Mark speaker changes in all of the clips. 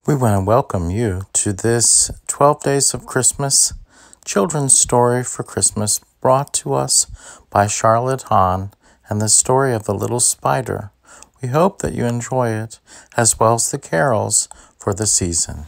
Speaker 1: We want to welcome you to this 12 Days of Christmas children's story for Christmas brought to us by Charlotte Hahn and the story of the little spider. We hope that you enjoy it as well as the carols for the season.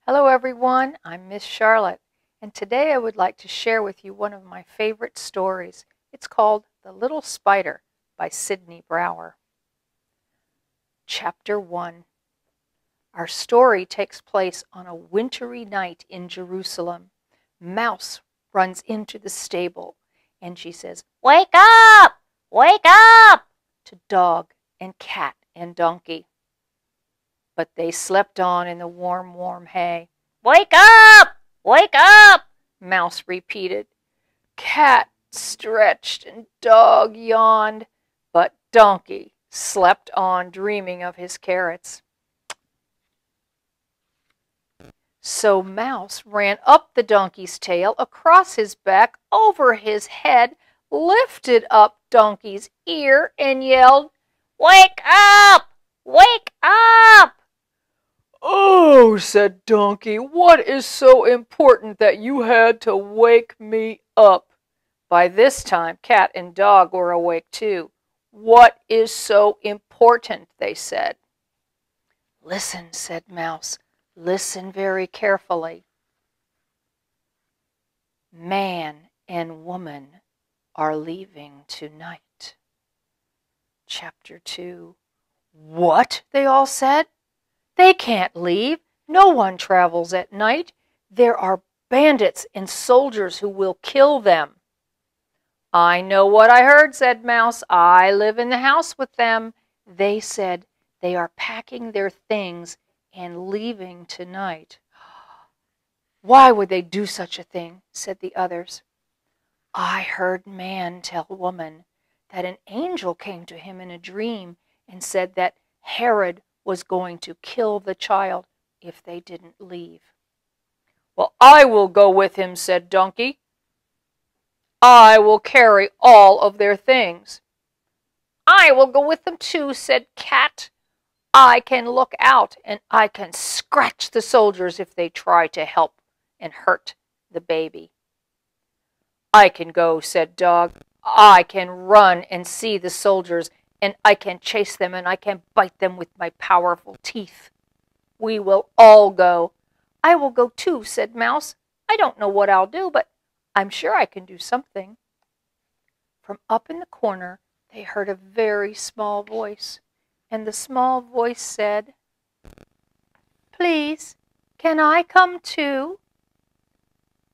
Speaker 2: Hello everyone, I'm Miss Charlotte, and today I would like to share with you one of my favorite stories. It's called The Little Spider by Sidney Brower. Chapter 1. Our story takes place on a wintry night in Jerusalem. Mouse runs into the stable and she says, "Wake up! Wake up!" to dog and cat and donkey. But they slept on in the warm, warm hay. "Wake up! Wake up!" Mouse repeated. Cat stretched and dog yawned, but donkey slept on dreaming of his carrots. So Mouse ran up the donkey's tail, across his back, over his head, lifted up donkey's ear, and yelled, "Wake up! Wake up!" "Oh," said Donkey, "what is so important that you had to wake me up?" By this time, Cat and Dog were awake too. "What is so important?" they said. "Listen," said Mouse. "Listen very carefully. Man and woman are leaving tonight." Chapter 2. "What?" they all said. "They can't leave. No one travels at night. There are bandits and soldiers who will kill them." "I know what I heard," said Mouse. "I live in the house with them. They said they are packing their things and leaving tonight." "Why would they do such a thing?" said the others. "I heard man tell woman that an angel came to him in a dream and said that Herod was going to kill the child if they didn't leave." "Well, I will go with him," said Donkey. "I will carry all of their things." "I will go with them too," said Cat. "I can look out and I can scratch the soldiers if they try to help and hurt the baby." "I can go," said Dog. "I can run and see the soldiers, and I can chase them, and I can bite them with my powerful teeth." "We will all go." "I will go too," said Mouse. "I don't know what I'll do, but I'm sure I can do something." From up in the corner, they heard a very small voice, and the small voice said, "Please, can I come too?"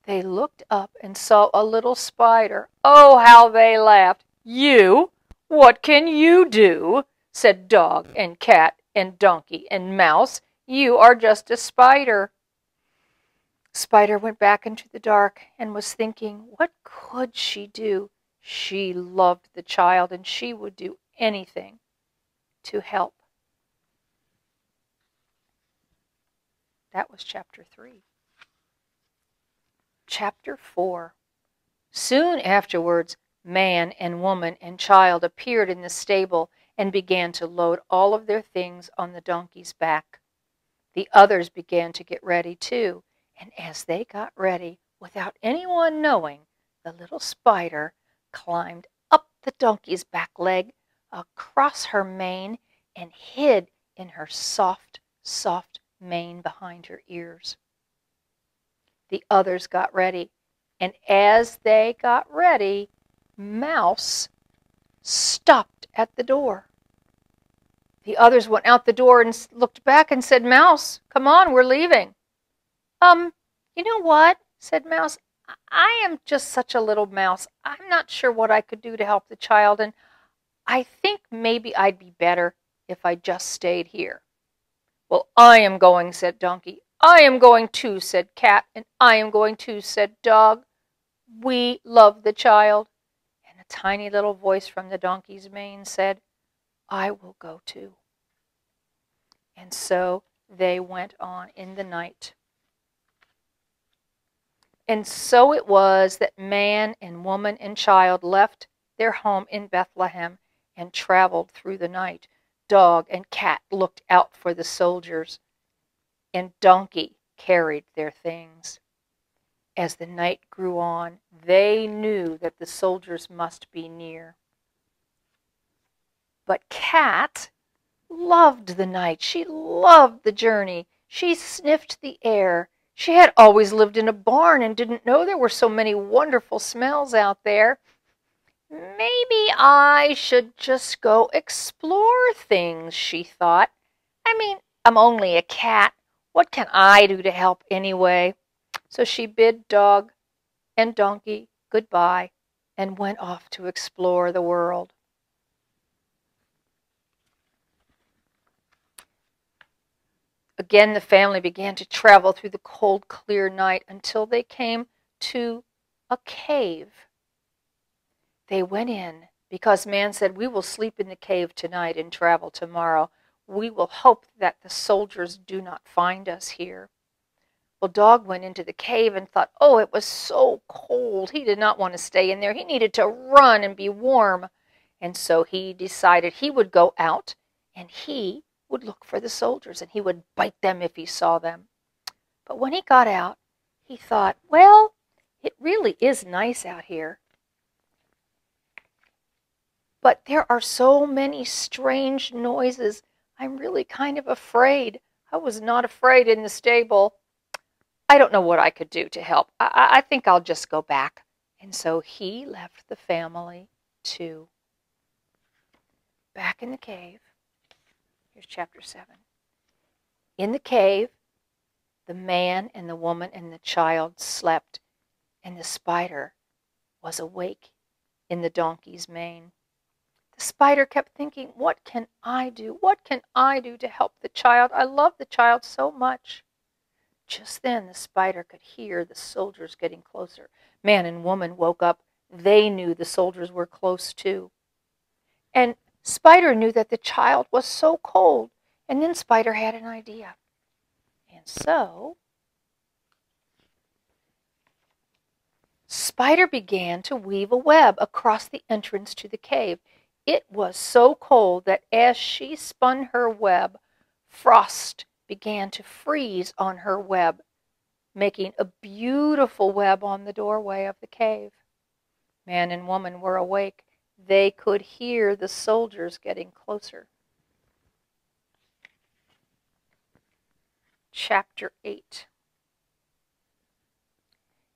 Speaker 2: They looked up and saw a little spider. Oh, how they laughed. "You? What can you do?" said Dog and Cat and Donkey and Mouse. "You are just a spider." Spider went back into the dark and was thinking, what could she do? She loved the child and she would do anything to help. That was chapter 3. Chapter 4. Soon afterwards, man and woman and child appeared in the stable and began to load all of their things on the donkey's back. The others began to get ready too, and as they got ready, without anyone knowing, the little spider climbed up the donkey's back leg, across her mane, and hid in her soft, soft mane behind her ears. The others got ready, and as they got ready, Mouse stopped at the door. The others went out the door and looked back and said, "Mouse, come on, we're leaving." You know what?" said Mouse. "I am just such a little mouse. I'm not sure what I could do to help the child, and I think maybe I'd be better if I just stayed here." "Well, I am going," said Donkey. "I am going too," said Cat. "And I am going too," said Dog. "We love the child." And a tiny little voice from the donkey's mane said, "I will go too." And so they went on in the night. And so it was that man and woman and child left their home in Bethlehem and traveled through the night. Dog and Cat looked out for the soldiers, and Donkey carried their things. As the night grew on, they knew that the soldiers must be near. But Cat loved the night. She loved the journey. She sniffed the air. She had always lived in a barn and didn't know there were so many wonderful smells out there. "Maybe I should just go explore things," she thought. "I mean, I'm only a cat. What can I do to help anyway?" So she bid Dog and Donkey goodbye and went off to explore the world. Again, the family began to travel through the cold, clear night until they came to a cave. They went in because man said, "We will sleep in the cave tonight and travel tomorrow. We will hope that the soldiers do not find us here." Well, Dog went into the cave and thought, oh, it was so cold. He did not want to stay in there. He needed to run and be warm. And so he decided he would go out and he would look for the soldiers and he would bite them if he saw them. But when he got out, he thought, well, it really is nice out here. But there are so many strange noises. I'm really kind of afraid. I was not afraid in the stable. I don't know what I could do to help. I think I'll just go back. And so he left the family too. Back in the cave. Here's chapter 7. In the cave, the man and the woman and the child slept, and the spider was awake in the donkey's mane. The spider kept thinking, what can I do? What can I do to help the child? I love the child so much. Just then the spider could hear the soldiers getting closer. Man and woman woke up. They knew the soldiers were close too. And Spider knew that the child was so cold. And then Spider had an idea. And so Spider began to weave a web across the entrance to the cave. It was so cold that as she spun her web, frost began to freeze on her web, making a beautiful web on the doorway of the cave. Man and woman were awake. They could hear the soldiers getting closer. Chapter 8.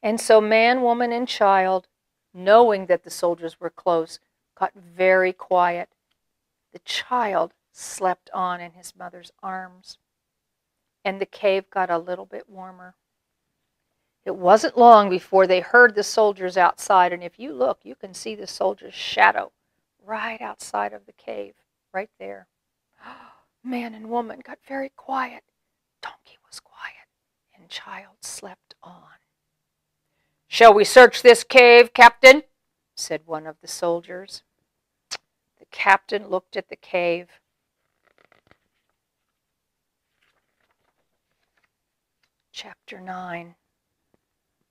Speaker 2: And so man, woman, and child, knowing that the soldiers were close, got very quiet. The child slept on in his mother's arms, and the cave got a little bit warmer. It wasn't long before they heard the soldiers outside, and if you look, you can see the soldier's shadow right outside of the cave, right there. Man and woman got very quiet. Donkey was quiet, and child slept on. "Shall we search this cave, Captain?" said one of the soldiers. The captain looked at the cave. Chapter 9.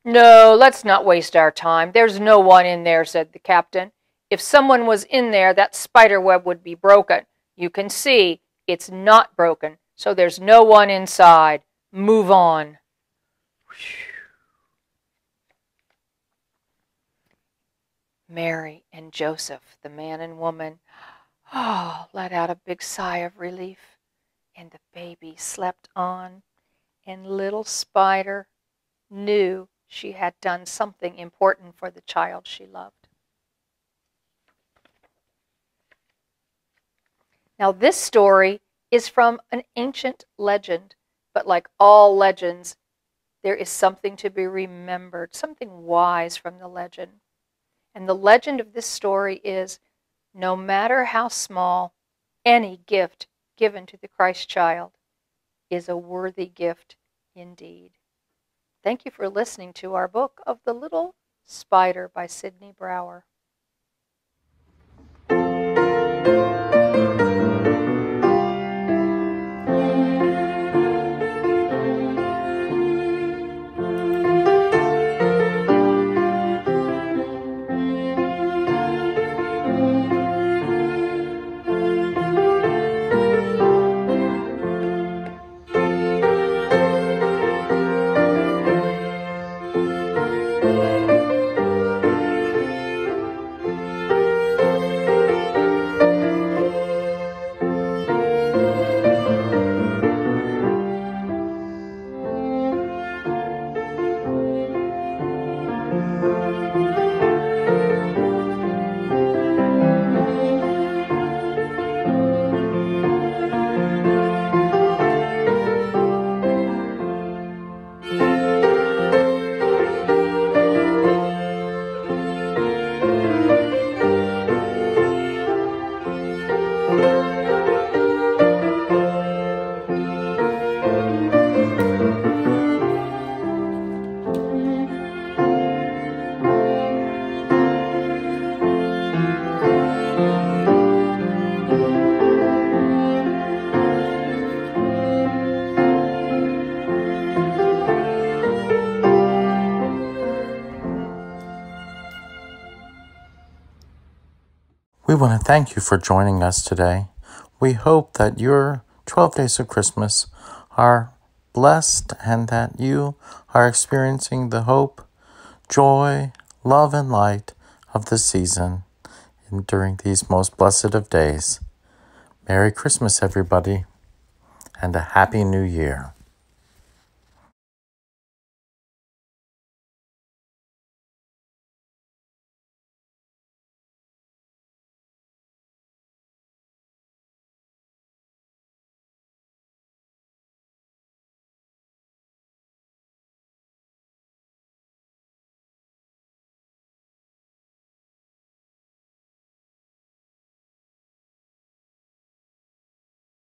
Speaker 2: No, let's not waste our time. There's no one in there, said the captain. If someone was in there, that spider web would be broken. You can see it's not broken, so there's no one inside. Move on. Mary and Joseph, the man and woman, let out a big sigh of relief, and the baby slept on, and little Spider knew she had done something important for the child she loved. Now, this story is from an ancient legend, but like all legends, there is something to be remembered, something wise from the legend. And the legend of this story is, no matter how small, any gift given to the Christ child is a worthy gift indeed. Thank you for listening to our book of The Little Spider by Sidney Brower.
Speaker 1: We want to thank you for joining us today. We hope that your 12 days of Christmas are blessed and that you are experiencing the hope, joy, love, and light of the season during these most blessed of days. Merry Christmas, everybody, and a Happy New Year.